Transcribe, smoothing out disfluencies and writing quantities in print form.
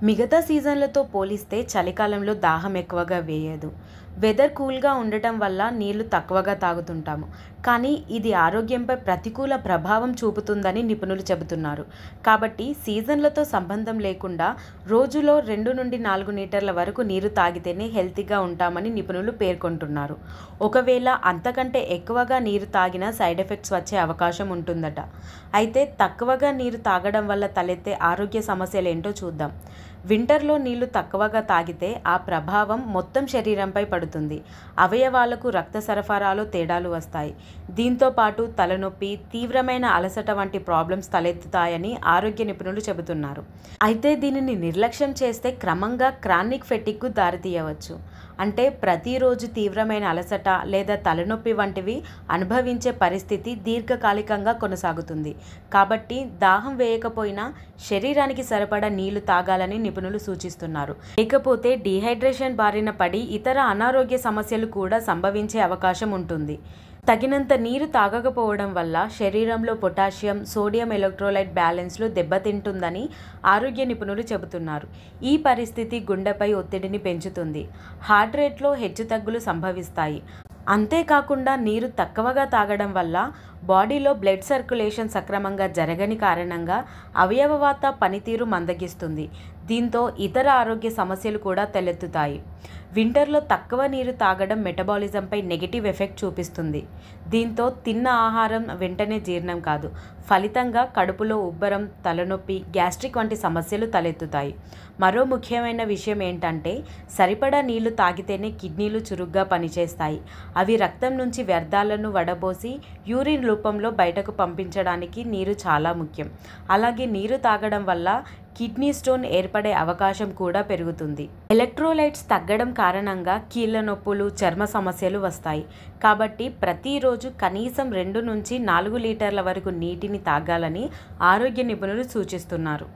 మిగతా సీజన్లతో పోలిస్తే చలికాలంలో దాహం ఎక్కువగా వేయదు. వెదర్ కూల్‌గా ఉండటం వల్ల నీళ్లు తక్కువగా తాగుతుంటాము. కానీ ఇది ఆరోగ్యంపై ప్రతికూల ప్రభావం చూపుతుందని నిపుణులు చెబుతున్నారు. కాబట్టి సీజన్లతో సంబంధం లేకుండా రోజులో 2-4 లీటర్ల వరకు నీరు తాగితేనే హెల్తీగా ఉంటామని నిపుణులు పేర్కొంటున్నారు. ఒకవేళ అంతకంటే ఎక్కువగా నీరు తాగినా సైడ్ ఎఫెక్ట్స్ వచ్చే అవకాశం ఉంటుందట. అయితే తక్కువగా నీరు తాగడం వల్ల తలెత్తే ఆరోగ్య సమస్యలేంటో చూద్దాం. వింటర్లో నీళ్లు తక్కువగా తాగితే ఆ ప్రభావం మొత్తం శరీరంపై పడుతుంది. అవయవాలకు రక్త సరఫరాలో తేడాలు వస్తాయి. దీంతో పాటు తలనొప్పి, తీవ్రమైన అలసట వంటి ప్రాబ్లమ్స్ తలెత్తుతాయని ఆరోగ్య నిపుణులు చెబుతున్నారు. అయితే దీనిని నిర్లక్ష్యం చేస్తే క్రమంగా క్రానిక్ ఫెటిగ్‌కు దారితీయవచ్చు. అంటే ప్రతిరోజు తీవ్రమైన అలసట లేదా తలనొప్పి వంటివి అనుభవించే పరిస్థితి దీర్ఘకాలికంగా కొనసాగుతుంది. కాబట్టి దాహం వేయకపోయినా శరీరానికి సరిపడా నీళ్లు తాగాలని నిపుణులు సూచిస్తున్నారు. లేకపోతే డీహైడ్రేషన్ బారిన పడి ఇతర అనారోగ్య సమస్యలు కూడా సంభవించే అవకాశం ఉంటుంది. తగినంత నీరు తాగకపోవడం వల్ల శరీరంలో పొటాషియం, సోడియం ఎలక్ట్రోలైట్ బ్యాలెన్స్లు దెబ్బతింటుందని ఆరోగ్య నిపుణులు చెబుతున్నారు. ఈ పరిస్థితి గుండెపై ఒత్తిడిని పెంచుతుంది. హార్ట్ రేట్లో హెచ్చుతగ్గులు సంభవిస్తాయి. అంతేకాకుండా నీరు తక్కువగా తాగడం వల్ల బాడీలో బ్లడ్ సర్క్యులేషన్ సక్రమంగా జరగని కారణంగా అవయవవాత పనితీరు మందగిస్తుంది. దీంతో ఇతర ఆరోగ్య సమస్యలు కూడా తలెత్తుతాయి. వింటర్లో తక్కువ నీరు తాగడం మెటబాలిజంపై నెగిటివ్ ఎఫెక్ట్ చూపిస్తుంది. దీంతో తిన్న ఆహారం వెంటనే జీర్ణం కాదు. ఫలితంగా కడుపులో ఉబ్బరం, తలనొప్పి, గ్యాస్ట్రిక్ వంటి సమస్యలు తలెత్తుతాయి. మరో ముఖ్యమైన విషయం ఏంటంటే సరిపడా నీళ్లు తాగితేనే కిడ్నీలు చురుగ్గా పనిచేస్తాయి. అవి రక్తం నుంచి వ్యర్థాలను వడబోసి యూరిన్ రూపంలో బయటకు పంపించడానికి నీరు చాలా ముఖ్యం. అలాగే నీరు తాగడం వల్ల కిడ్నీ స్టోన్ ఏర్పడే అవకాశం కూడా పెరుగుతుంది. ఎలక్ట్రోలైట్స్ తగ్గడం కారణంగా కీళ్ల నొప్పులు, చర్మ సమస్యలు వస్తాయి. కాబట్టి ప్రతిరోజు కనీసం 2-4 లీటర్ల వరకు నీటిని తాగాలని ఆరోగ్య నిపుణులు సూచిస్తున్నారు.